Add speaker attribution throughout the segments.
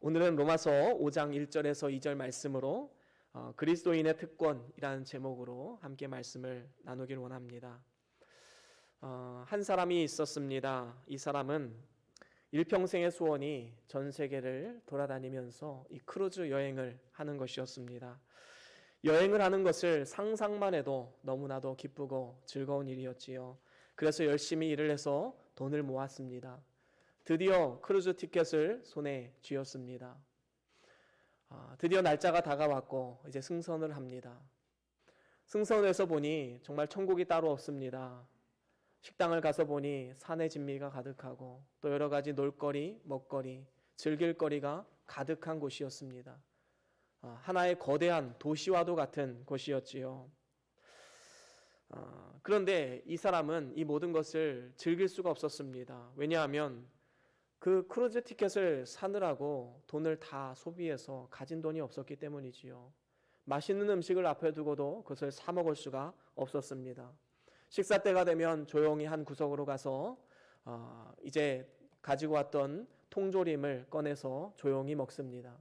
Speaker 1: 오늘은 로마서 5장 1절에서 2절 말씀으로 그리스도인의 특권이라는 제목으로 함께 말씀을 나누길 원합니다. 한 사람이 있었습니다. 이 사람은 일평생의 소원이 전 세계를 돌아다니면서 이 크루즈 여행을 하는 것이었습니다. 여행을 하는 것을 상상만 해도 너무나도 기쁘고 즐거운 일이었지요. 그래서 열심히 일을 해서 돈을 모았습니다. 드디어 크루즈 티켓을 손에 쥐었습니다. 드디어 날짜가 다가왔고 이제 승선을 합니다. 승선해서 보니 정말 천국이 따로 없습니다. 식당을 가서 보니 산의 진미가 가득하고 또 여러 가지 놀거리, 먹거리, 즐길 거리가 가득한 곳이었습니다. 하나의 거대한 도시와도 같은 곳이었지요. 그런데 이 사람은 이 모든 것을 즐길 수가 없었습니다. 왜냐하면 그 크루즈 티켓을 사느라고 돈을 다 소비해서 가진 돈이 없었기 때문이지요. 맛있는 음식을 앞에 두고도 그것을 사 먹을 수가 없었습니다. 식사 때가 되면 조용히 한 구석으로 가서 이제 가지고 왔던 통조림을 꺼내서 조용히 먹습니다.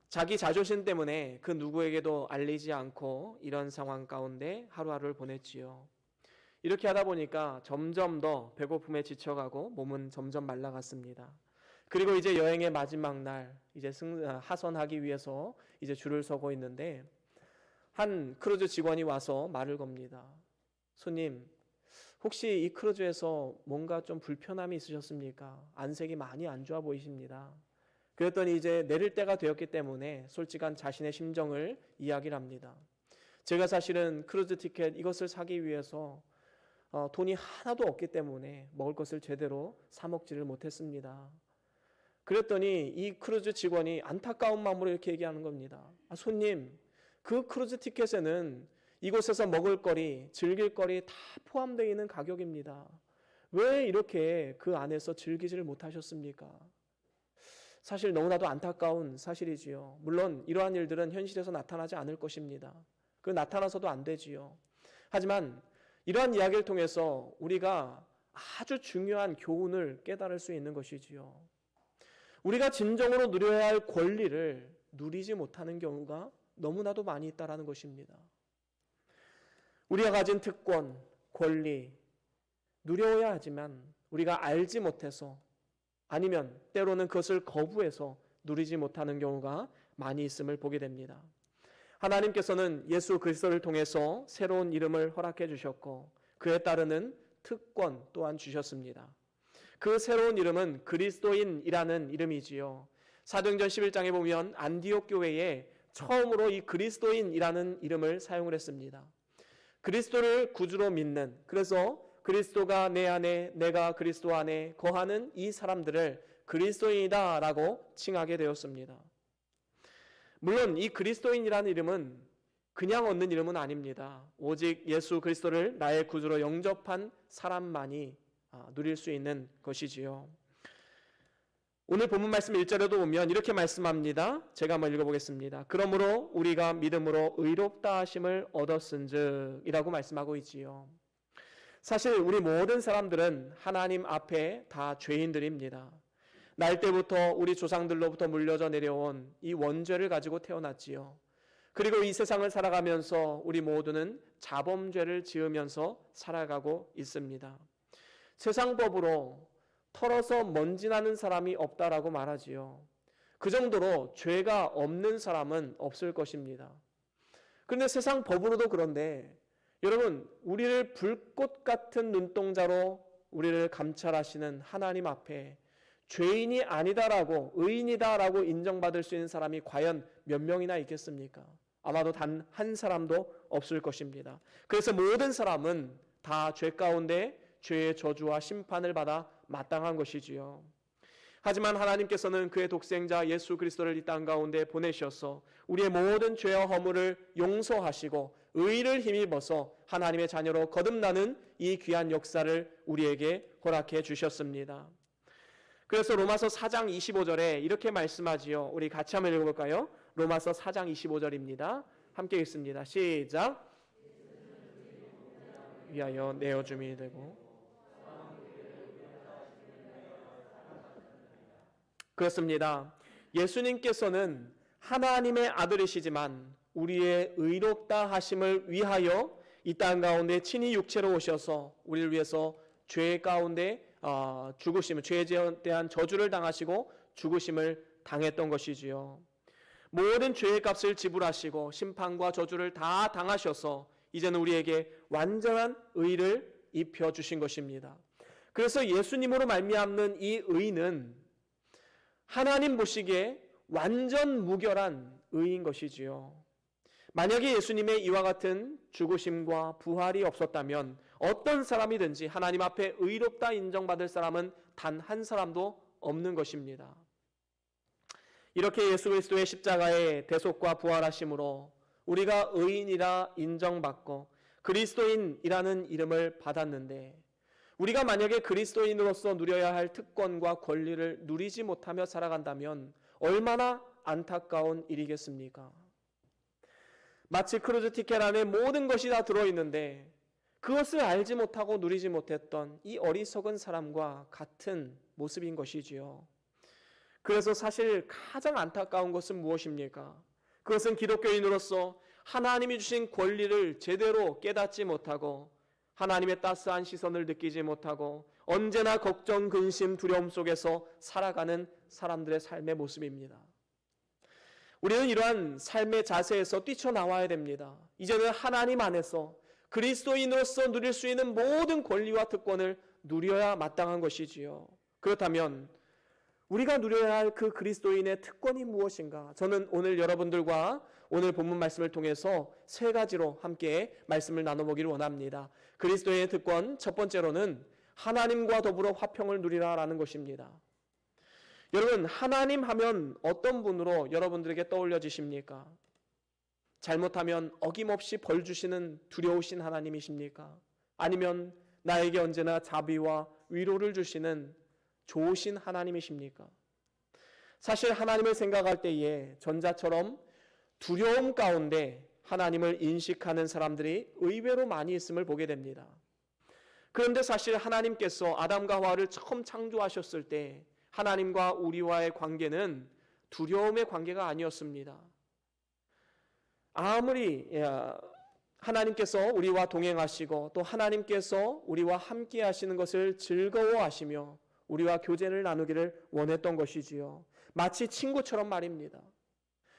Speaker 1: 자기 자존심 때문에 그 누구에게도 알리지 않고 이런 상황 가운데 하루하루를 보냈지요. 이렇게 하다 보니까 점점 더 배고픔에 지쳐가고 몸은 점점 말라갔습니다. 그리고 이제 여행의 마지막 날 이제 하선하기 위해서 이제 줄을 서고 있는데 한 크루즈 직원이 와서 말을 겁니다. 손님, 혹시 이 크루즈에서 뭔가 좀 불편함이 있으셨습니까? 안색이 많이 안 좋아 보이십니다. 그랬더니 이제 내릴 때가 되었기 때문에 솔직한 자신의 심정을 이야기를 합니다. 제가 사실은 크루즈 티켓 이것을 사기 위해서 돈이 하나도 없기 때문에 먹을 것을 제대로 사 먹지를 못했습니다. 그랬더니 이 크루즈 직원이 안타까운 마음으로 이렇게 얘기하는 겁니다. 손님, 그 크루즈 티켓에는 이곳에서 먹을 거리, 즐길 거리 다 포함되어 있는 가격입니다. 왜 이렇게 그 안에서 즐기지를 못하셨습니까? 사실 너무나도 안타까운 사실이지요. 물론 이러한 일들은 현실에서 나타나지 않을 것입니다. 그 나타나서도 안 되지요. 하지만 이러한 이야기를 통해서 우리가 아주 중요한 교훈을 깨달을 수 있는 것이지요. 우리가 진정으로 누려야 할 권리를 누리지 못하는 경우가 너무나도 많이 있다는 것입니다. 우리가 가진 특권, 권리, 누려야 하지만 우리가 알지 못해서 아니면 때로는 그것을 거부해서 누리지 못하는 경우가 많이 있음을 보게 됩니다. 하나님께서는 예수 그리스도를 통해서 새로운 이름을 허락해 주셨고 그에 따르는 특권 또한 주셨습니다. 그 새로운 이름은 그리스도인이라는 이름이지요. 사도행전 11장에 보면 안디옥 교회에 처음으로 이 그리스도인이라는 이름을 사용을 했습니다. 그리스도를 구주로 믿는, 그래서 그리스도가 내 안에 내가 그리스도 안에 거하는 이 사람들을 그리스도인이다라고 칭하게 되었습니다. 물론 이 그리스도인이라는 이름은 그냥 얻는 이름은 아닙니다. 오직 예수 그리스도를 나의 구주로 영접한 사람만이 누릴 수 있는 것이지요. 오늘 본문 말씀 1절에도 보면 이렇게 말씀합니다. 제가 한번 읽어보겠습니다. 그러므로 우리가 믿음으로 의롭다 하심을 얻었은즉 이라고 말씀하고 있지요. 사실 우리 모든 사람들은 하나님 앞에 다 죄인들입니다. 날 때부터 우리 조상들로부터 물려져 내려온 이 원죄를 가지고 태어났지요. 그리고 이 세상을 살아가면서 우리 모두는 자범죄를 지으면서 살아가고 있습니다. 세상 법으로 털어서 먼지 나는 사람이 없다라고 말하지요. 그 정도로 죄가 없는 사람은 없을 것입니다. 그런데 세상 법으로도 그런데 여러분, 우리를 불꽃 같은 눈동자로 우리를 감찰하시는 하나님 앞에 죄인이 아니다라고 의인이다라고 인정받을 수 있는 사람이 과연 몇 명이나 있겠습니까? 아마도 단 한 사람도 없을 것입니다. 그래서 모든 사람은 다 죄 가운데 죄의 저주와 심판을 받아 마땅한 것이지요. 하지만 하나님께서는 그의 독생자 예수 그리스도를 이 땅 가운데 보내셔서 우리의 모든 죄와 허물을 용서하시고 의를 힘입어서 하나님의 자녀로 거듭나는 이 귀한 역사를 우리에게 허락해 주셨습니다. 그래서 로마서 4장 25절에 이렇게 말씀하지요. 우리 같이 한번 읽어볼까요? 로마서 4장 25절입니다. 함께 읽습니다. 시작. 위하여 내어줌이 되고 그렇습니다. 예수님께서는 하나님의 아들이시지만 우리의 의롭다 하심을 위하여 이 땅 가운데 친히 육체로 오셔서 우리를 위해서 죄 가운데 죽으심을, 죄에 대한 저주를 당하시고 죽으심을 당했던 것이지요. 모든 죄의 값을 지불하시고 심판과 저주를 다 당하셔서 이제는 우리에게 완전한 의를 입혀주신 것입니다. 그래서 예수님으로 말미암는 이 의는 하나님 보시기에 완전 무결한 의인 것이지요. 만약에 예수님의 이와 같은 죽으심과 부활이 없었다면 어떤 사람이든지 하나님 앞에 의롭다 인정받을 사람은 단 한 사람도 없는 것입니다. 이렇게 예수 그리스도의 십자가의 대속과 부활하심으로 우리가 의인이라 인정받고 그리스도인이라는 이름을 받았는데, 우리가 만약에 그리스도인으로서 누려야 할 특권과 권리를 누리지 못하며 살아간다면 얼마나 안타까운 일이겠습니까? 마치 크루즈 티켓 안에 모든 것이 다 들어있는데 그것을 알지 못하고 누리지 못했던 이 어리석은 사람과 같은 모습인 것이지요. 그래서 사실 가장 안타까운 것은 무엇입니까? 그것은 기독교인으로서 하나님이 주신 권리를 제대로 깨닫지 못하고 하나님의 따스한 시선을 느끼지 못하고 언제나 걱정, 근심, 두려움 속에서 살아가는 사람들의 삶의 모습입니다. 우리는 이러한 삶의 자세에서 뛰쳐나와야 됩니다. 이제는 하나님 안에서 그리스도인으로서 누릴 수 있는 모든 권리와 특권을 누려야 마땅한 것이지요. 그렇다면 우리가 누려야 할 그 그리스도인의 특권이 무엇인가? 저는 오늘 여러분들과 오늘 본문 말씀을 통해서 세 가지로 함께 말씀을 나눠보기를 원합니다. 그리스도인의 특권, 첫 번째로는 하나님과 더불어 화평을 누리라라는 것입니다. 여러분, 하나님 하면 어떤 분으로 여러분들에게 떠올려지십니까? 잘못하면 어김없이 벌 주시는 두려우신 하나님이십니까? 아니면 나에게 언제나 자비와 위로를 주시는 좋으신 하나님이십니까? 사실 하나님을 생각할 때에 전자처럼 두려움 가운데 하나님을 인식하는 사람들이 의외로 많이 있음을 보게 됩니다. 그런데 사실 하나님께서 아담과 하와를 처음 창조하셨을 때 하나님과 우리와의 관계는 두려움의 관계가 아니었습니다. 아무리 하나님께서 우리와 동행하시고 또 하나님께서 우리와 함께 하시는 것을 즐거워하시며 우리와 교제를 나누기를 원했던 것이지요. 마치 친구처럼 말입니다.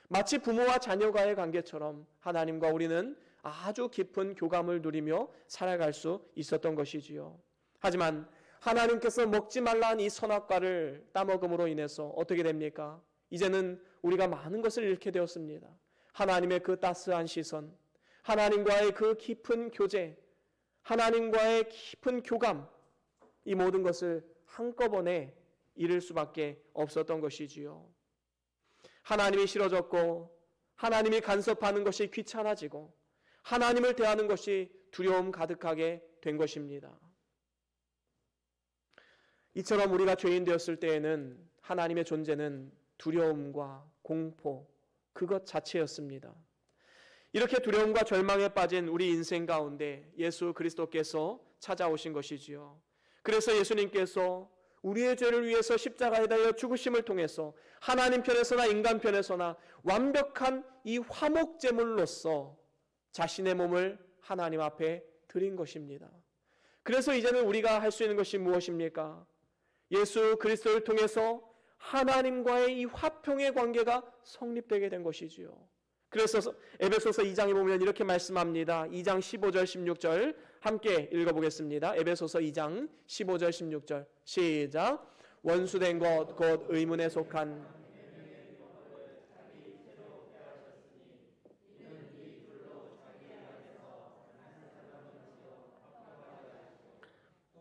Speaker 1: 마치 부모와 자녀과의 관계처럼 하나님과 우리는 아주 깊은 교감을 누리며 살아갈 수 있었던 것이지요. 하지만 하나님께서 먹지 말라는 이 선악과를 따먹음으로 인해서 어떻게 됩니까? 이제는 우리가 많은 것을 잃게 되었습니다. 하나님의 그 따스한 시선, 하나님과의 그 깊은 교제, 하나님과의 깊은 교감, 이 모든 것을 한꺼번에 잃을 수밖에 없었던 것이지요. 하나님이 싫어졌고 하나님이 간섭하는 것이 귀찮아지고 하나님을 대하는 것이 두려움 가득하게 된 것입니다. 이처럼 우리가 죄인 되었을 때에는 하나님의 존재는 두려움과 공포, 그것 자체였습니다. 이렇게 두려움과 절망에 빠진 우리 인생 가운데 예수 그리스도께서 찾아오신 것이지요. 그래서 예수님께서 우리의 죄를 위해서 십자가에 달려 죽으심을 통해서 하나님 편에서나 인간 편에서나 완벽한 이 화목제물로서 자신의 몸을 하나님 앞에 드린 것입니다. 그래서 이제는 우리가 할 수 있는 것이 무엇입니까? 예수 그리스도를 통해서 하나님과의 이 화평의 관계가 성립되게 된 것이지요. 그래서 에베소서 2장에 보면 이렇게 말씀합니다. 2장 15절 16절 함께 읽어보겠습니다. 에베소서 2장 15절 16절 시작. 원수된 것 곧 의문에 속한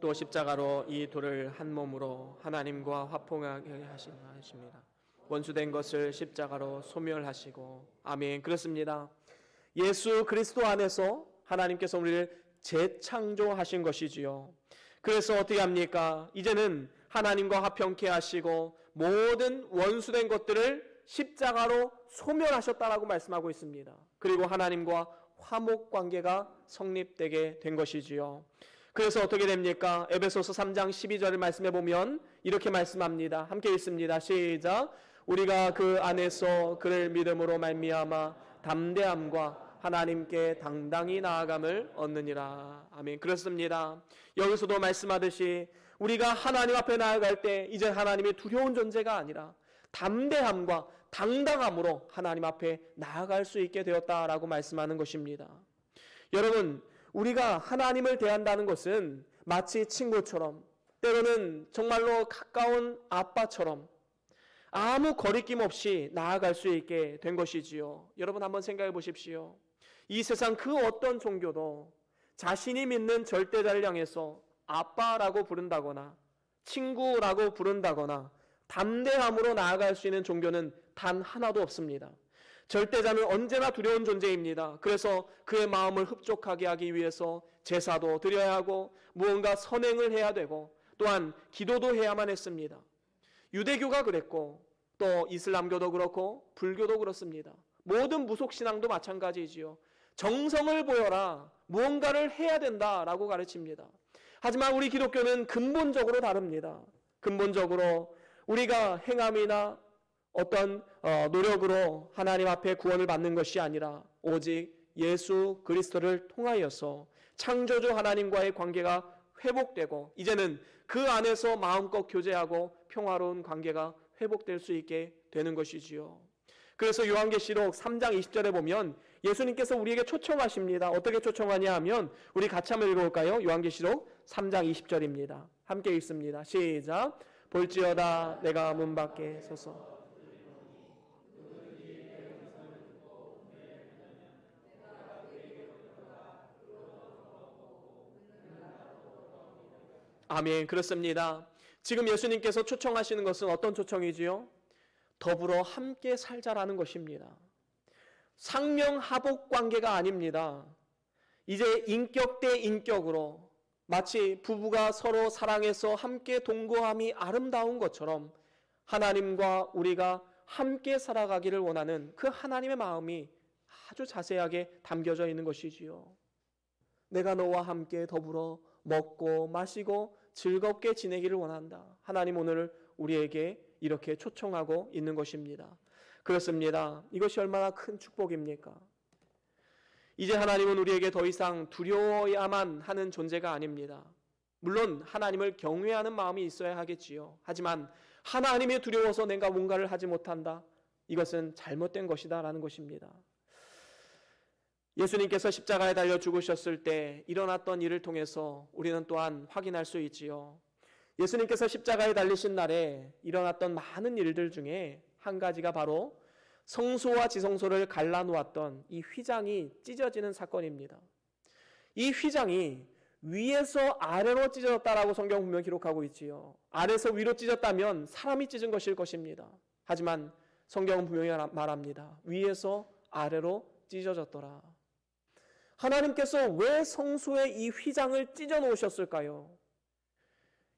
Speaker 1: 또 십자가로 이 둘을 한 몸으로 하나님과 화평하게 하십니다. 원수된 것을 십자가로 소멸하시고. 아멘. 그렇습니다. 예수 그리스도 안에서 하나님께서 우리를 재창조하신 것이지요. 그래서 어떻게 합니까? 이제는 하나님과 화평케 하시고 모든 원수된 것들을 십자가로 소멸하셨다라고 말씀하고 있습니다. 그리고 하나님과 화목 관계가 성립되게 된 것이지요. 그래서 어떻게 됩니까? 에베소서 3장 12절을 말씀해 보면 이렇게 말씀합니다. 함께 읽습니다. 시작. 우리가 그 안에서 그를 믿음으로 말미암아 담대함과 하나님께 당당히 나아감을 얻느니라. 아멘. 그렇습니다. 여기서도 말씀하듯이 우리가 하나님 앞에 나아갈 때 이제 하나님이 두려운 존재가 아니라 담대함과 당당함으로 하나님 앞에 나아갈 수 있게 되었다라고 말씀하는 것입니다. 여러분, 우리가 하나님을 대한다는 것은 마치 친구처럼, 때로는 정말로 가까운 아빠처럼 아무 거리낌 없이 나아갈 수 있게 된 것이지요. 여러분 한번 생각해 보십시오. 이 세상 그 어떤 종교도 자신이 믿는 절대자를 향해서 아빠라고 부른다거나 친구라고 부른다거나 담대함으로 나아갈 수 있는 종교는 단 하나도 없습니다. 절대자는 언제나 두려운 존재입니다. 그래서 그의 마음을 흡족하게 하기 위해서 제사도 드려야 하고 무언가 선행을 해야 되고 또한 기도도 해야만 했습니다. 유대교가 그랬고 또 이슬람교도 그렇고 불교도 그렇습니다. 모든 무속신앙도 마찬가지지요. 정성을 보여라, 무언가를 해야 된다라고 가르칩니다. 하지만 우리 기독교는 근본적으로 다릅니다. 근본적으로 우리가 행함이나 어떤 노력으로 하나님 앞에 구원을 받는 것이 아니라 오직 예수 그리스도를 통하여서 창조주 하나님과의 관계가 회복되고 이제는 그 안에서 마음껏 교제하고 평화로운 관계가 회복될 수 있게 되는 것이지요. 그래서 요한계시록 3장 20절에 보면 예수님께서 우리에게 초청하십니다. 어떻게 초청하냐 하면 우리 같이 한번 읽어볼까요? 요한계시록 3장 20절입니다. 함께 읽습니다. 시작. 볼지어다 내가 문 밖에 서서 아멘. 그렇습니다. 지금 예수님께서 초청하시는 것은 어떤 초청이지요? 더불어 함께 살자라는 것입니다. 상명하복 관계가 아닙니다. 이제 인격 대 인격으로 마치 부부가 서로 사랑해서 함께 동거함이 아름다운 것처럼 하나님과 우리가 함께 살아가기를 원하는 그 하나님의 마음이 아주 자세하게 담겨져 있는 것이지요. 내가 너와 함께 더불어 먹고 마시고 즐겁게 지내기를 원한다. 하나님 오늘 우리에게 이렇게 초청하고 있는 것입니다. 그렇습니다. 이것이 얼마나 큰 축복입니까? 이제 하나님은 우리에게 더 이상 두려워야만 하는 존재가 아닙니다. 물론 하나님을 경외하는 마음이 있어야 하겠지요. 하지만 하나님이 두려워서 내가 뭔가를 하지 못한다. 이것은 잘못된 것이다 라는 것입니다. 예수님께서 십자가에 달려 죽으셨을 때 일어났던 일을 통해서 우리는 또한 확인할 수 있지요. 예수님께서 십자가에 달리신 날에 일어났던 많은 일들 중에 한 가지가 바로 성소와 지성소를 갈라놓았던 이 휘장이 찢어지는 사건입니다. 이 휘장이 위에서 아래로 찢어졌다라고 성경 분명히 기록하고 있지요. 아래에서 위로 찢었다면 사람이 찢은 것일 것입니다. 하지만 성경은 분명히 말합니다. 위에서 아래로 찢어졌더라. 하나님께서 왜 성소에 이 휘장을 찢어 놓으셨을까요?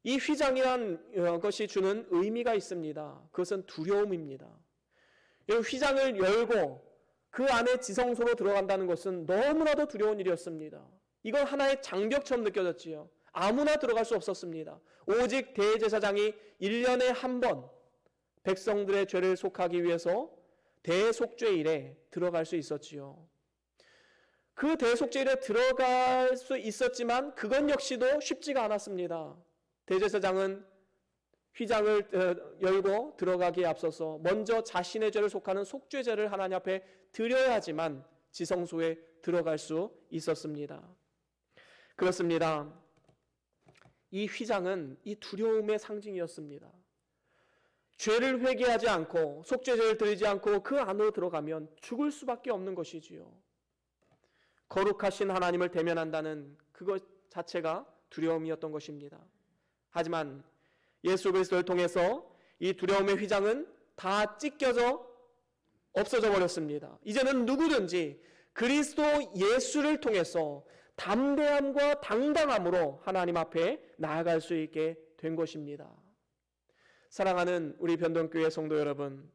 Speaker 1: 이 휘장이란 것이 주는 의미가 있습니다. 그것은 두려움입니다. 이 휘장을 열고 그 안에 지성소로 들어간다는 것은 너무나도 두려운 일이었습니다. 이건 하나의 장벽처럼 느껴졌지요. 아무나 들어갈 수 없었습니다. 오직 대제사장이 1년에 한 번 백성들의 죄를 속하기 위해서 대속죄일에 들어갈 수 있었지요. 그 대속죄일에 들어갈 수 있었지만 그건 역시도 쉽지가 않았습니다. 대제사장은 휘장을 열고 들어가기에 앞서서 먼저 자신의 죄를 속하는 속죄제를 하나님 앞에 드려야지만 지성소에 들어갈 수 있었습니다. 그렇습니다. 이 휘장은 이 두려움의 상징이었습니다. 죄를 회개하지 않고 속죄제를 드리지 않고 그 안으로 들어가면 죽을 수밖에 없는 것이지요. 거룩하신 하나님을 대면한다는 그것 자체가 두려움이었던 것입니다. 하지만 예수 그리스도를 통해서 이 두려움의 휘장은 다 찢겨져 없어져 버렸습니다. 이제는 누구든지 그리스도 예수를 통해서 담대함과 당당함으로 하나님 앞에 나아갈 수 있게 된 것입니다. 사랑하는 우리 변동교회 성도 여러분,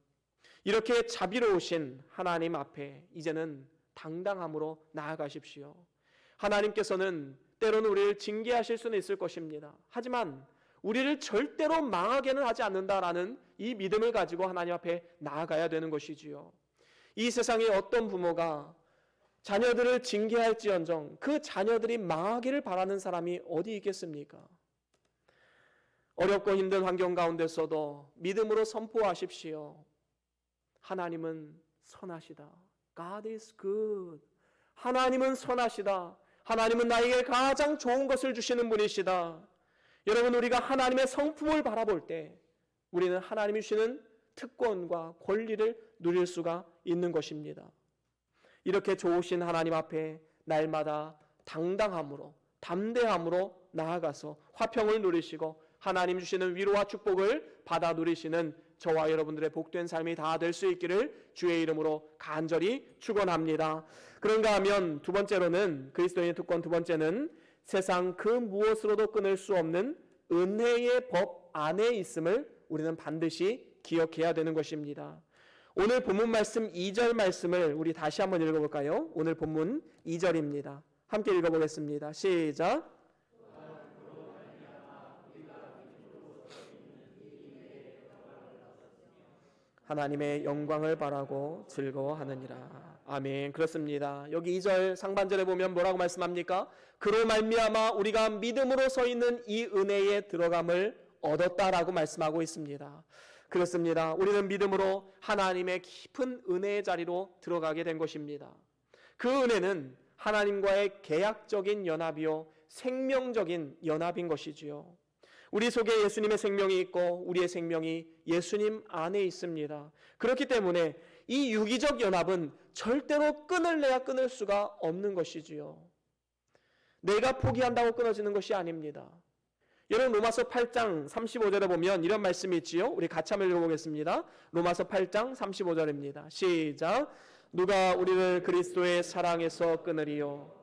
Speaker 1: 이렇게 자비로우신 하나님 앞에 이제는 당당함으로 나아가십시오. 하나님께서는 때로는 우리를 징계하실 수는 있을 것입니다. 하지만 우리를 절대로 망하게는 하지 않는다라는 이 믿음을 가지고 하나님 앞에 나아가야 되는 것이지요. 이 세상에 어떤 부모가 자녀들을 징계할지언정 그 자녀들이 망하기를 바라는 사람이 어디 있겠습니까? 어렵고 힘든 환경 가운데서도 믿음으로 선포하십시오. 하나님은 선하시다. God is good. 하나님은 선하시다. 하나님은 나에게 가장 좋은 것을 주시는 분이시다. 여러분, 우리가 하나님의 성품을 바라볼 때 우리는 하나님이 주시는 특권과 권리를 누릴 수가 있는 것입니다. 이렇게 좋으신 하나님 앞에 날마다 당당함으로 담대함으로 나아가서 화평을 누리시고 하나님 주시는 위로와 축복을 받아 누리시는 저와 여러분들의 복된 삶이 다 될 수 있기를 주의 이름으로 간절히 축원합니다. 그런가 하면 두 번째로는 그리스도인의 특권 두 번째는 세상 그 무엇으로도 끊을 수 없는 은혜의 법 안에 있음을 우리는 반드시 기억해야 되는 것입니다. 오늘 본문 말씀 2절 말씀을 우리 다시 한번 읽어볼까요? 오늘 본문 2절입니다. 함께 읽어보겠습니다. 시작. 하나님의 영광을 바라고 즐거워하느니라. 아멘. 그렇습니다. 여기 2절 상반절에 보면 뭐라고 말씀합니까? 그로 말미암아 우리가 믿음으로 서 있는 이 은혜에 들어감을 얻었다라고 말씀하고 있습니다. 그렇습니다. 우리는 믿음으로 하나님의 깊은 은혜의 자리로 들어가게 된 것입니다. 그 은혜는 하나님과의 계약적인 연합이요 생명적인 연합인 것이지요. 우리 속에 예수님의 생명이 있고 우리의 생명이 예수님 안에 있습니다. 그렇기 때문에 이 유기적 연합은 절대로 끊을래야 끊을 수가 없는 것이지요. 내가 포기한다고 끊어지는 것이 아닙니다. 여러분, 로마서 8장 35절에 보면 이런 말씀이 있지요. 우리 같이 한번 읽어보겠습니다. 로마서 8장 35절입니다. 시작. 누가 우리를 그리스도의 사랑에서 끊으리요?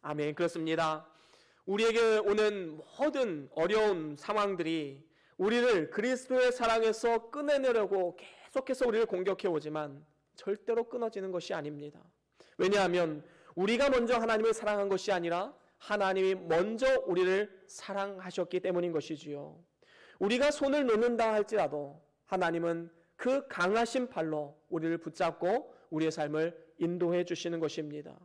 Speaker 1: 아멘. 그렇습니다. 우리에게 오는 모든 어려운 상황들이 우리를 그리스도의 사랑에서 끊어내려고 계속해서 우리를 공격해 오지만 절대로 끊어지는 것이 아닙니다. 왜냐하면 우리가 먼저 하나님을 사랑한 것이 아니라 하나님이 먼저 우리를 사랑하셨기 때문인 것이지요. 우리가 손을 놓는다 할지라도 하나님은 그 강하신 팔로 우리를 붙잡고 우리의 삶을 인도해 주시는 것입니다.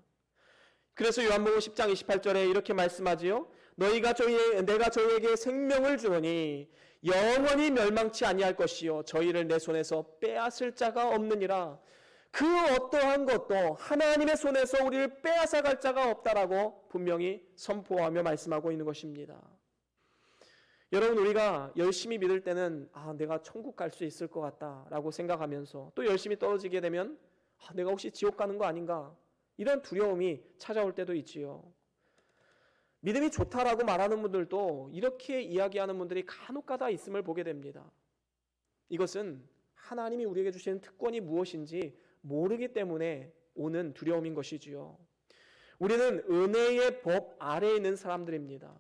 Speaker 1: 그래서 요한복음 10장 28절에 이렇게 말씀하지요. 내가 저희에게 생명을 주노니 영원히 멸망치 아니할 것이요 저희를 내 손에서 빼앗을 자가 없느니라. 그 어떠한 것도 하나님의 손에서 우리를 빼앗아갈 자가 없다라고 분명히 선포하며 말씀하고 있는 것입니다. 여러분, 우리가 열심히 믿을 때는 내가 천국 갈 수 있을 것 같다라고 생각하면서 또 열심히 떨어지게 되면 내가 혹시 지옥 가는 거 아닌가, 이런 두려움이 찾아올 때도 있지요. 믿음이 좋다라고 말하는 분들도 이렇게 이야기하는 분들이 간혹가다 있음을 보게 됩니다. 이것은 하나님이 우리에게 주시는 특권이 무엇인지 모르기 때문에 오는 두려움인 것이지요. 우리는 은혜의 법 아래에 있는 사람들입니다.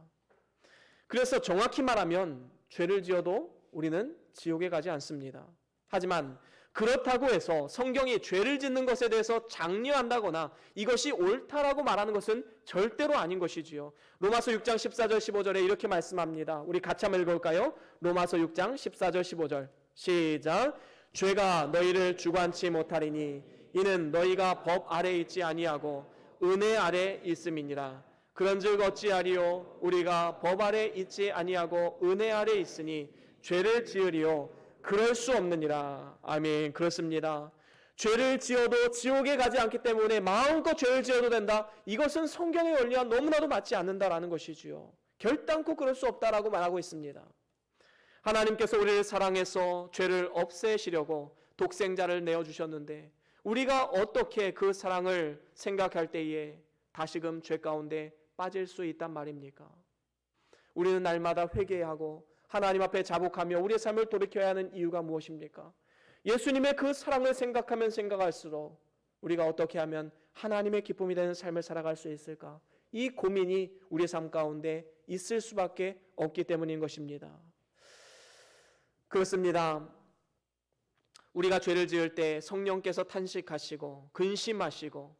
Speaker 1: 그래서 정확히 말하면 죄를 지어도 우리는 지옥에 가지 않습니다. 하지만 그렇다고 해서 성경이 죄를 짓는 것에 대해서 장려한다거나 이것이 옳다라고 말하는 것은 절대로 아닌 것이지요. 로마서 6장 14절 15절에 이렇게 말씀합니다. 우리 같이 한번 읽어볼까요? 로마서 6장 14절 15절 시작. 죄가 너희를 주관치 못하리니 이는 너희가 법 아래 있지 아니하고 은혜 아래 있음이니라. 그런즉 어찌하리요? 우리가 법 아래 있지 아니하고 은혜 아래 있으니 죄를 지으리요? 그럴 수 없느니라. 아멘. 그렇습니다. 죄를 지어도 지옥에 가지 않기 때문에 마음껏 죄를 지어도 된다. 이것은 성경의 원리와 너무나도 맞지 않는다라는 것이지요. 결단코 그럴 수 없다라고 말하고 있습니다. 하나님께서 우리를 사랑해서 죄를 없애시려고 독생자를 내어주셨는데 우리가 어떻게 그 사랑을 생각할 때에 다시금 죄 가운데 빠질 수 있단 말입니까? 우리는 날마다 회개하고 하나님 앞에 자복하며 우리의 삶을 돌이켜야 하는 이유가 무엇입니까? 예수님의 그 사랑을 생각하면 생각할수록 우리가 어떻게 하면 하나님의 기쁨이 되는 삶을 살아갈 수 있을까? 이 고민이 우리의 삶 가운데 있을 수밖에 없기 때문인 것입니다. 그렇습니다. 우리가 죄를 지을 때 성령께서 탄식하시고 근심하시고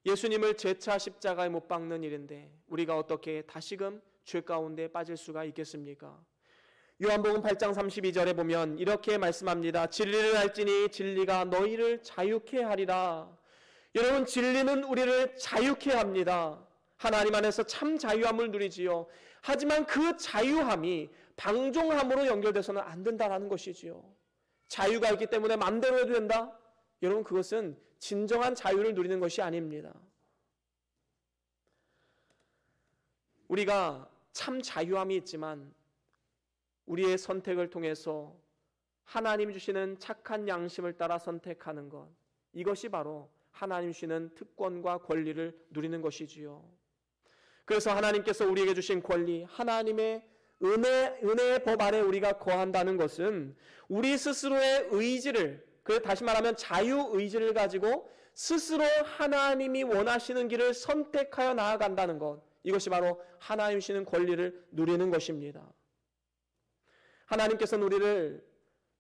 Speaker 1: 예수님을 재차 십자가에 못 박는 일인데 우리가 어떻게 다시금 죄 가운데 빠질 수가 있겠습니까? 요한복음 8장 32절에 보면 이렇게 말씀합니다. 진리를 알지니 진리가 너희를 자유케 하리라. 여러분, 진리는 우리를 자유케 합니다. 하나님 안에서 참 자유함을 누리지요. 하지만 그 자유함이 방종함으로 연결돼서는 안 된다는 것이지요. 자유가 있기 때문에 마음대로 해도 된다? 여러분, 그것은 진정한 자유를 누리는 것이 아닙니다. 우리가 참 자유함이 있지만 우리의 선택을 통해서 하나님 주시는 착한 양심을 따라 선택하는 것, 이것이 바로 하나님 주시는 특권과 권리를 누리는 것이지요. 그래서 하나님께서 우리에게 주신 권리, 하나님의 은혜의 법 아래 우리가 거한다는 것은 우리 스스로의 의지를, 다시 말하면 자유의지를 가지고 스스로 하나님이 원하시는 길을 선택하여 나아간다는 것, 이것이 바로 하나님 주시는 권리를 누리는 것입니다. 하나님께서는 우리를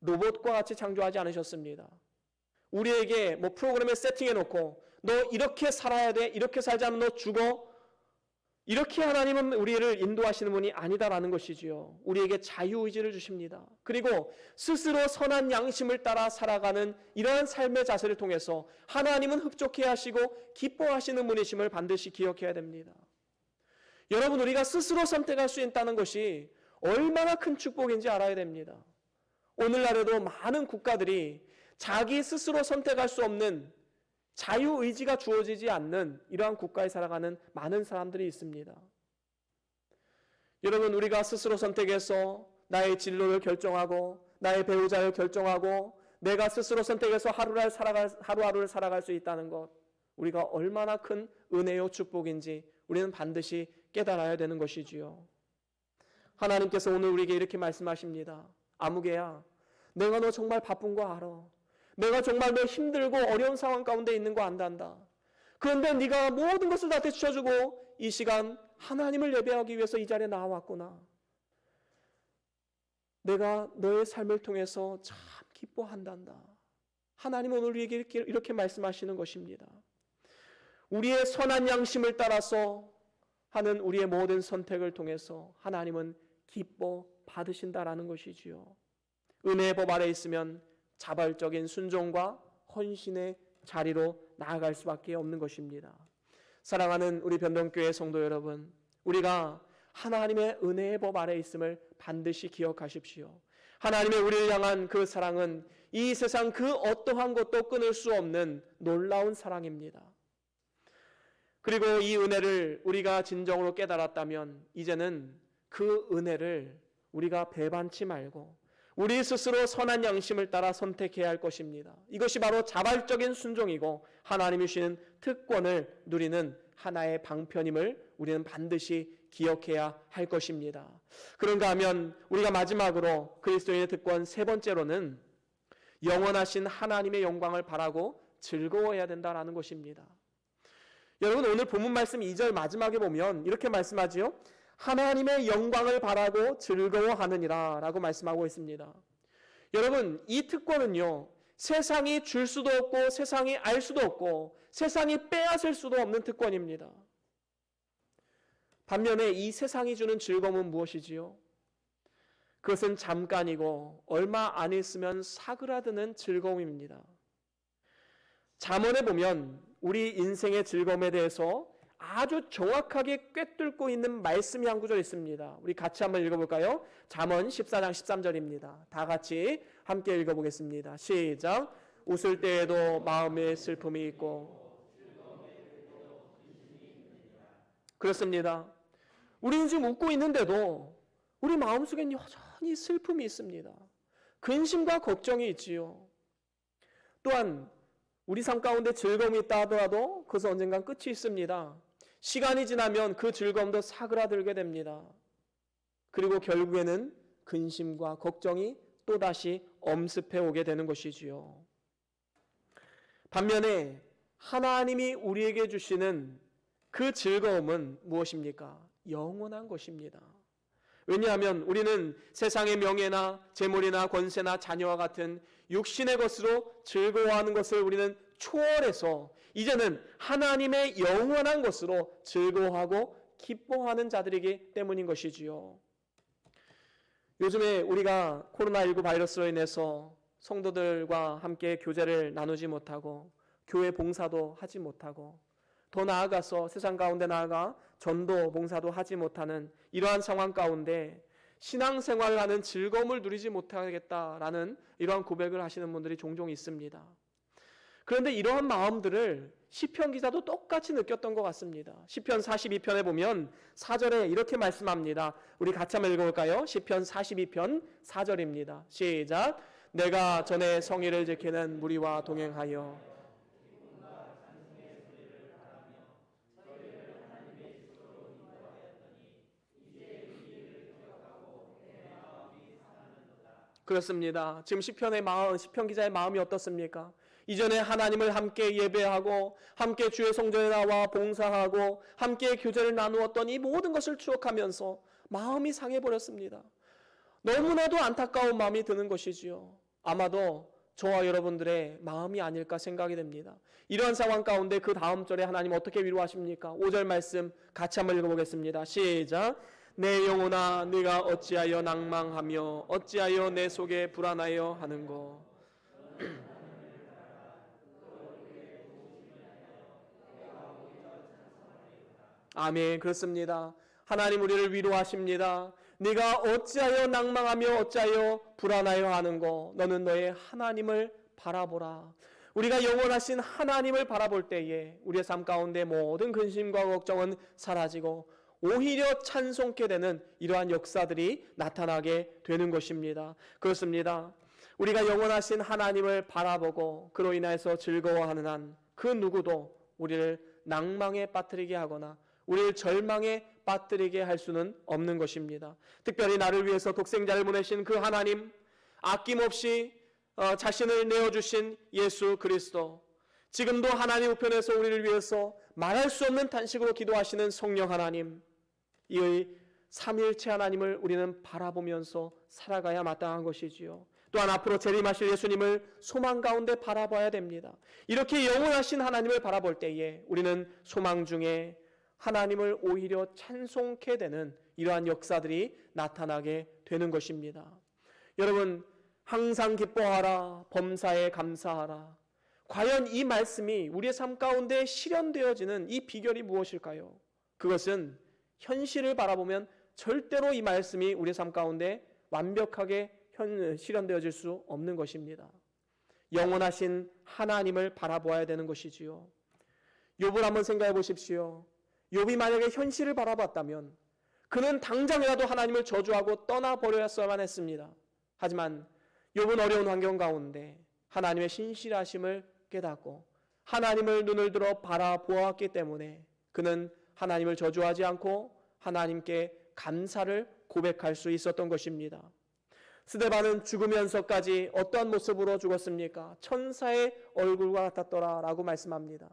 Speaker 1: 로봇과 같이 창조하지 않으셨습니다. 우리에게 프로그램을 세팅해 놓고 너 이렇게 살아야 돼, 이렇게 살지 않으면 너 죽어, 이렇게 하나님은 우리를 인도하시는 분이 아니다라는 것이지요. 우리에게 자유의지를 주십니다. 그리고 스스로 선한 양심을 따라 살아가는 이러한 삶의 자세를 통해서 하나님은 흡족해 하시고 기뻐하시는 분이심을 반드시 기억해야 됩니다. 여러분, 우리가 스스로 선택할 수 있다는 것이 얼마나 큰 축복인지 알아야 됩니다. 오늘날에도 많은 국가들이 자기 스스로 선택할 수 없는 자유의지가 주어지지 않는 이러한 국가에 살아가는 많은 사람들이 있습니다. 여러분, 우리가 스스로 선택해서 나의 진로를 결정하고 나의 배우자를 결정하고 내가 스스로 선택해서 하루하루를 살아갈 수 있다는 것, 우리가 얼마나 큰 은혜요 축복인지 우리는 반드시 깨달아야 되는 것이지요. 하나님께서 오늘 우리에게 이렇게 말씀하십니다. 아무개야, 내가 너 정말 바쁜 거 알아. 내가 정말 너 힘들고 어려운 상황 가운데 있는 거 안단다. 그런데 네가 모든 것을 다 되찾아주고 이 시간 하나님을 예배하기 위해서 이 자리에 나와왔구나. 내가 너의 삶을 통해서 참 기뻐한단다. 하나님 오늘 우리에게 이렇게 말씀하시는 것입니다. 우리의 선한 양심을 따라서 하는 우리의 모든 선택을 통해서 하나님은 기뻐 받으신다라는 것이지요. 은혜의 법 아래 있으면 자발적인 순종과 헌신의 자리로 나아갈 수밖에 없는 것입니다. 사랑하는 우리 변동교회 성도 여러분, 우리가 하나님의 은혜의 법 아래 있음을 반드시 기억하십시오. 하나님의 우리를 향한 그 사랑은 이 세상 그 어떠한 것도 끊을 수 없는 놀라운 사랑입니다. 그리고 이 은혜를 우리가 진정으로 깨달았다면 이제는 그 은혜를 우리가 배반치 말고 우리 스스로 선한 양심을 따라 선택해야 할 것입니다. 이것이 바로 자발적인 순종이고 하나님이 주시는 특권을 누리는 하나의 방편임을 우리는 반드시 기억해야 할 것입니다. 그런가 하면 우리가 마지막으로 그리스도인의 특권 세 번째로는 영원하신 하나님의 영광을 바라고 즐거워해야 된다는 것입니다. 여러분, 오늘 본문 말씀 2절 마지막에 보면 이렇게 말씀하지요. 하나님의 영광을 바라고 즐거워하느니라 라고 말씀하고 있습니다. 여러분, 이 특권은요, 세상이 줄 수도 없고 세상이 알 수도 없고 세상이 빼앗을 수도 없는 특권입니다. 반면에 이 세상이 주는 즐거움은 무엇이지요? 그것은 잠깐이고 얼마 안 있으면 사그라드는 즐거움입니다. 잠언에 보면 우리 인생의 즐거움에 대해서 아주 정확하게 꿰뚫고 있는 말씀이 한 구절 있습니다. 우리 같이 한번 읽어볼까요? 잠언 14장 13절입니다. 다 같이 함께 읽어보겠습니다. 시작. 웃을 때에도 마음에 슬픔이 있고. 그렇습니다. 우리는 지금 웃고 있는데도 우리 마음속엔 여전히 슬픔이 있습니다. 근심과 걱정이 있지요. 또한 우리 삶 가운데 즐거움이 있다 하더라도 그것은 언젠간 끝이 있습니다. 시간이 지나면 그 즐거움도 사그라들게 됩니다. 그리고 결국에는 근심과 걱정이 또다시 엄습해 오게 되는 것이지요. 반면에 하나님이 우리에게 주시는 그 즐거움은 무엇입니까? 영원한 것입니다. 왜냐하면 우리는 세상의 명예나 재물이나 권세나 자녀와 같은 육신의 것으로 즐거워하는 것을 우리는 초월해서 이제는 하나님의 영원한 것으로 즐거워하고 기뻐하는 자들이기 때문인 것이지요. 요즘에 우리가 코로나19 바이러스로 인해서 성도들과 함께 교제를 나누지 못하고 교회 봉사도 하지 못하고 더 나아가서 세상 가운데 나아가 전도 봉사도 하지 못하는 이러한 상황 가운데 신앙생활을 하는 즐거움을 누리지 못하겠다라는 이러한 고백을 하시는 분들이 종종 있습니다. 그런데 이러한 마음들을 시편 기자도 똑같이 느꼈던 것 같습니다. 시편 42편에 보면 4절에 이렇게 말씀합니다. 우리 같이 한번 읽어볼까요? 시편 42편 4절입니다. 시작. 내가 전에 성의를 지키는 무리와 동행하여 그렇습니다. 지금 시편 기자의 마음이 어떻습니까? 이전에 하나님을 함께 예배하고 함께 주의 성전에 나와 봉사하고 함께 교제를 나누었던 이 모든 것을 추억하면서 마음이 상해버렸습니다. 너무나도 안타까운 마음이 드는 것이지요. 아마도 저와 여러분들의 마음이 아닐까 생각이 됩니다. 이러한 상황 가운데 그 다음 절에 하나님 어떻게 위로하십니까? 5절 말씀 같이 한번 읽어보겠습니다. 시작. 내 영혼아 네가 어찌하여 낭망하며 어찌하여 내 속에 불안하여 하는고. 아멘. 그렇습니다. 하나님 우리를 위로하십니다. 네가 어찌하여 낭망하며 어찌하여 불안하여 하는고. 너는 너의 하나님을 바라보라. 우리가 영원하신 하나님을 바라볼 때에 우리의 삶 가운데 모든 근심과 걱정은 사라지고 오히려 찬송케 되는 이러한 역사들이 나타나게 되는 것입니다. 그렇습니다. 우리가 영원하신 하나님을 바라보고 그로 인해서 즐거워하는 한 그 누구도 우리를 낭망에 빠뜨리게 하거나 우리를 절망에 빠뜨리게 할 수는 없는 것입니다. 특별히 나를 위해서 독생자를 보내신 그 하나님, 아낌없이 자신을 내어주신 예수 그리스도, 지금도 하나님 우편에서 우리를 위해서 말할 수 없는 탄식으로 기도하시는 성령 하나님, 이 삼위일체 하나님을 우리는 바라보면서 살아가야 마땅한 것이지요. 또한 앞으로 재림하실 예수님을 소망 가운데 바라봐야 됩니다. 이렇게 영원하신 하나님을 바라볼 때에 우리는 소망 중에 하나님을 오히려 찬송케 되는 이러한 역사들이 나타나게 되는 것입니다. 여러분, 항상 기뻐하라, 범사에 감사하라. 과연 이 말씀이 우리의 삶 가운데 실현되어지는 이 비결이 무엇일까요? 그것은 현실을 바라보면 절대로 이 말씀이 우리의 삶 가운데 완벽하게 실현되어질 수 없는 것입니다. 영원하신 하나님을 바라보아야 되는 것이지요. 욥을 한번 생각해 보십시오. 욥이 만약에 현실을 바라봤다면 그는 당장이라도 하나님을 저주하고 떠나버렸어야만 했습니다. 하지만 욥은 어려운 환경 가운데 하나님의 신실하심을 깨닫고 하나님을 눈을 들어 바라보았기 때문에 그는 하나님을 저주하지 않고 하나님께 감사를 고백할 수 있었던 것입니다. 스데반은 죽으면서까지 어떠한 모습으로 죽었습니까? 천사의 얼굴과 같았더라 라고 말씀합니다.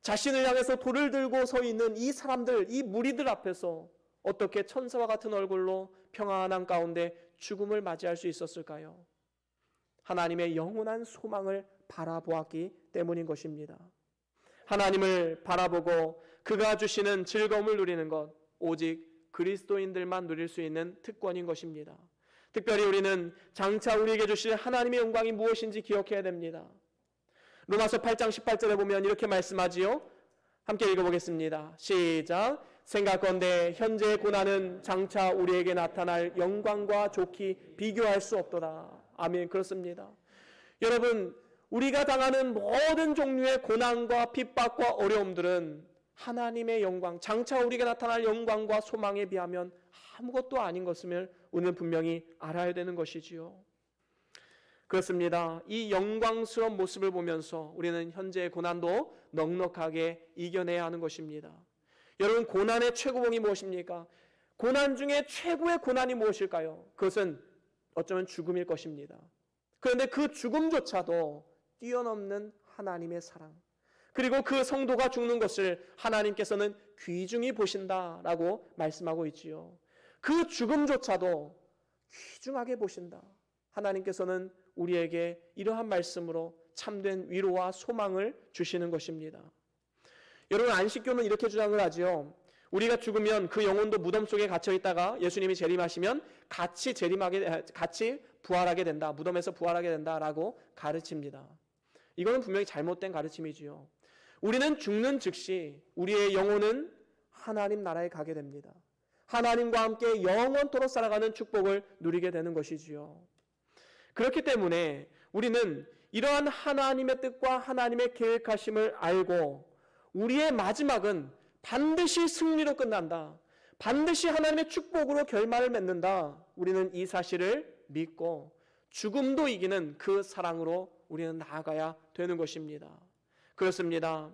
Speaker 1: 자신을 향해서 돌을 들고 서 있는 이 사람들, 이 무리들 앞에서 어떻게 천사와 같은 얼굴로 평안한 가운데 죽음을 맞이할 수 있었을까요? 하나님의 영원한 소망을 바라보았기 때문인 것입니다. 하나님을 바라보고 그가 주시는 즐거움을 누리는 것, 오직 그리스도인들만 누릴 수 있는 특권인 것입니다. 특별히 우리는 장차 우리에게 주실 하나님의 영광이 무엇인지 기억해야 됩니다. 로마서 8장 18절에 보면 이렇게 말씀하지요. 함께 읽어보겠습니다. 시작. 생각건대 현재의 고난은 장차 우리에게 나타날 영광과 좋게 비교할 수 없도다. 아멘. 그렇습니다. 여러분, 우리가 당하는 모든 종류의 고난과 핍박과 어려움들은 하나님의 영광, 장차 우리에게 나타날 영광과 소망에 비하면 아무것도 아닌 것을 우리는 분명히 알아야 되는 것이지요. 그렇습니다. 이 영광스러운 모습을 보면서 우리는 현재의 고난도 넉넉하게 이겨내야 하는 것입니다. 여러분, 고난의 최고봉이 무엇입니까? 고난 중에 최고의 고난이 무엇일까요? 그것은 어쩌면 죽음일 것입니다. 그런데 그 죽음조차도 뛰어넘는 하나님의 사랑, 그리고 그 성도가 죽는 것을 하나님께서는 귀중히 보신다라고 말씀하고 있지요. 그 죽음조차도 귀중하게 보신다. 하나님께서는 우리에게 이러한 말씀으로 참된 위로와 소망을 주시는 것입니다. 여러분, 안식교는 이렇게 주장을 하지요. 우리가 죽으면 그 영혼도 무덤 속에 갇혀 있다가 예수님이 재림하시면 같이 부활하게 된다. 무덤에서 부활하게 된다라고 가르칩니다. 이거는 분명히 잘못된 가르침이지요. 우리는 죽는 즉시 우리의 영혼은 하나님 나라에 가게 됩니다. 하나님과 함께 영원토록 살아가는 축복을 누리게 되는 것이지요. 그렇기 때문에 우리는 이러한 하나님의 뜻과 하나님의 계획하심을 알고 우리의 마지막은 반드시 승리로 끝난다. 반드시 하나님의 축복으로 결말을 맺는다. 우리는 이 사실을 믿고 죽음도 이기는 그 사랑으로 우리는 나아가야 되는 것입니다. 그렇습니다.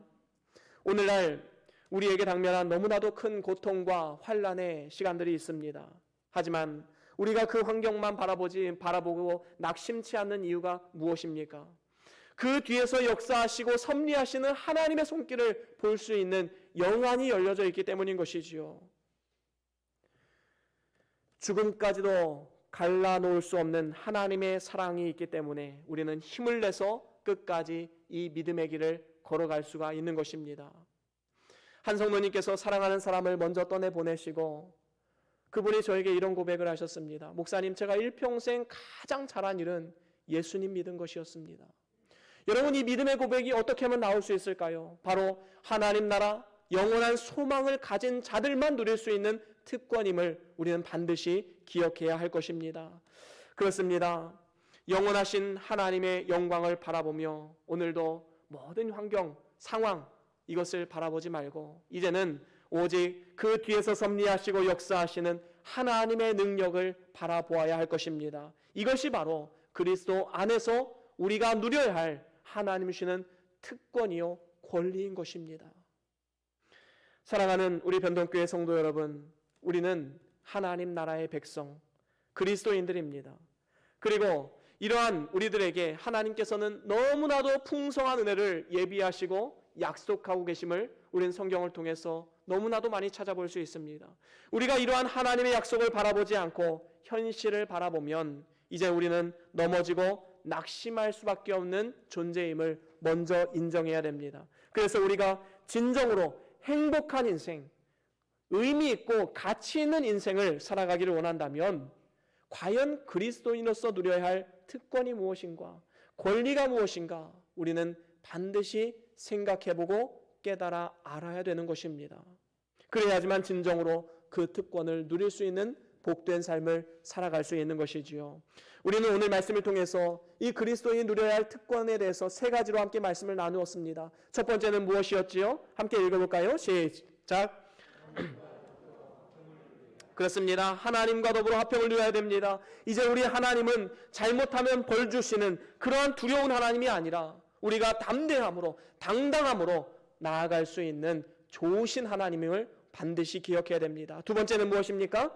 Speaker 1: 오늘날 우리에게 당면한 너무나도 큰 고통과 환난의 시간들이 있습니다. 하지만 우리가 그 환경만 바라보고 낙심치 않는 이유가 무엇입니까? 그 뒤에서 역사하시고 섭리하시는 하나님의 손길을 볼 수 있는 영안이 열려져 있기 때문인 것이지요. 죽음까지도 갈라놓을 수 없는 하나님의 사랑이 있기 때문에 우리는 힘을 내서 끝까지 이 믿음의 길을 걸어갈 수가 있는 것입니다. 한 성도님께서 사랑하는 사람을 먼저 떠내보내시고 그분이 저에게 이런 고백을 하셨습니다. 목사님, 제가 일평생 가장 잘한 일은 예수님 믿은 것이었습니다. 여러분, 이 믿음의 고백이 어떻게 하면 나올 수 있을까요? 바로 하나님 나라, 영원한 소망을 가진 자들만 누릴 수 있는 특권임을 우리는 반드시 기억해야 할 것입니다. 그렇습니다. 영원하신 하나님의 영광을 바라보며 오늘도 모든 환경, 상황 이것을 바라보지 말고 이제는 오직 그 뒤에서 섭리하시고 역사하시는 하나님의 능력을 바라보아야 할 것입니다. 이것이 바로 그리스도 안에서 우리가 누려야 할 하나님 주시는 특권이요 권리인 것입니다. 사랑하는 우리 변동교회 성도 여러분, 우리는 하나님 나라의 백성, 그리스도인들입니다. 그리고 이러한 우리들에게 하나님께서는 너무나도 풍성한 은혜를 예비하시고 약속하고 계심을 우리는 성경을 통해서 너무나도 많이 찾아볼 수 있습니다. 우리가 이러한 하나님의 약속을 바라보지 않고 현실을 바라보면 이제 우리는 넘어지고 낙심할 수밖에 없는 존재임을 먼저 인정해야 됩니다. 그래서 우리가 진정으로 행복한 인생, 의미 있고 가치 있는 인생을 살아가기를 원한다면 과연 그리스도인으로서 누려야 할 특권이 무엇인가, 권리가 무엇인가 우리는 반드시 생각해보고 깨달아 알아야 되는 것입니다. 그래야지만 진정으로 그 특권을 누릴 수 있는 복된 삶을 살아갈 수 있는 것이지요. 우리는 오늘 말씀을 통해서 이 그리스도인이 누려야 할 특권에 대해서 세 가지로 함께 말씀을 나누었습니다. 첫 번째는 무엇이었지요? 함께 읽어볼까요? 시작. 그렇습니다. 하나님과 더불어 화평을 누려야 됩니다. 이제 우리 하나님은 잘못하면 벌 주시는 그러한 두려운 하나님이 아니라 우리가 담대함으로 당당함으로 나아갈 수 있는 좋으신 하나님을 반드시 기억해야 됩니다. 두 번째는 무엇입니까?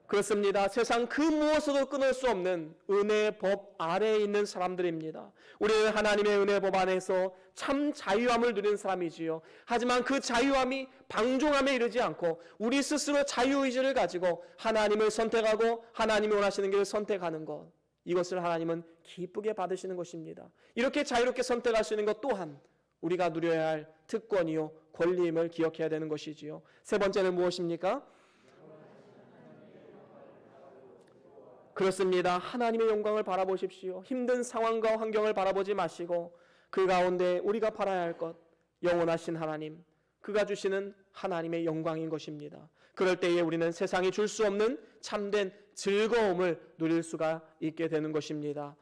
Speaker 1: 그렇습니다. 세상 그 무엇으로 끊을 수 없는 은혜의 법 아래에 있는 사람들입니다. 우리는 하나님의 은혜의 법 안에서 참 자유함을 누리는 사람이지요. 하지만 그 자유함이 방종함에 이르지 않고 우리 스스로 자유의지를 가지고 하나님을 선택하고 하나님이 원하시는 길을 선택하는 것, 이것을 하나님은 기쁘게 받으시는 것입니다. 이렇게 자유롭게 선택할 수 있는 것 또한 우리가 누려야 할 특권이요 권리임을 기억해야 되는 것이지요. 세 번째는 무엇입니까? 그렇습니다. 하나님의 영광을 바라보십시오. 힘든 상황과 환경을 바라보지 마시고 그 가운데 우리가 바라야 할 것, 영원하신 하나님, 그가 주시는 하나님의 영광인 것입니다. 그럴 때에 우리는 세상이 줄 수 없는 참된 즐거움을 누릴 수가 있게 되는 것입니다.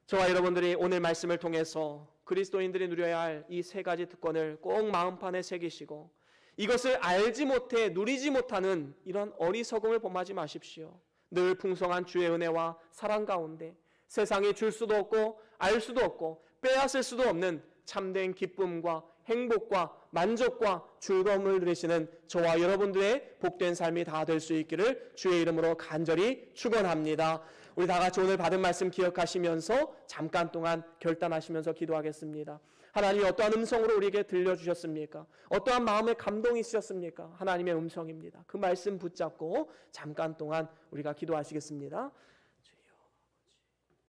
Speaker 1: 저와 여러분들이 오늘 말씀을 통해서 그리스도인들이 누려야 할 이 세 가지 특권을 꼭 마음판에 새기시고 이것을 알지 못해 누리지 못하는 이런 어리석음을 범하지 마십시오. 늘 풍성한 주의 은혜와 사랑 가운데 세상이 줄 수도 없고 알 수도 없고 빼앗을 수도 없는 참된 기쁨과 행복과 만족과 즐거움을 누리시는 저와 여러분들의 복된 삶이 다 될 수 있기를 주의 이름으로 간절히 축원합니다. 우리 다 같이 오늘 받은 말씀 기억하시면서 잠깐 동안 결단하시면서 기도하겠습니다. 하나님이 어떠한 음성으로 우리에게 들려주셨습니까? 어떠한 마음의 감동이 있으셨습니까? 하나님의 음성입니다. 그 말씀 붙잡고 잠깐 동안 우리가 기도하시겠습니다.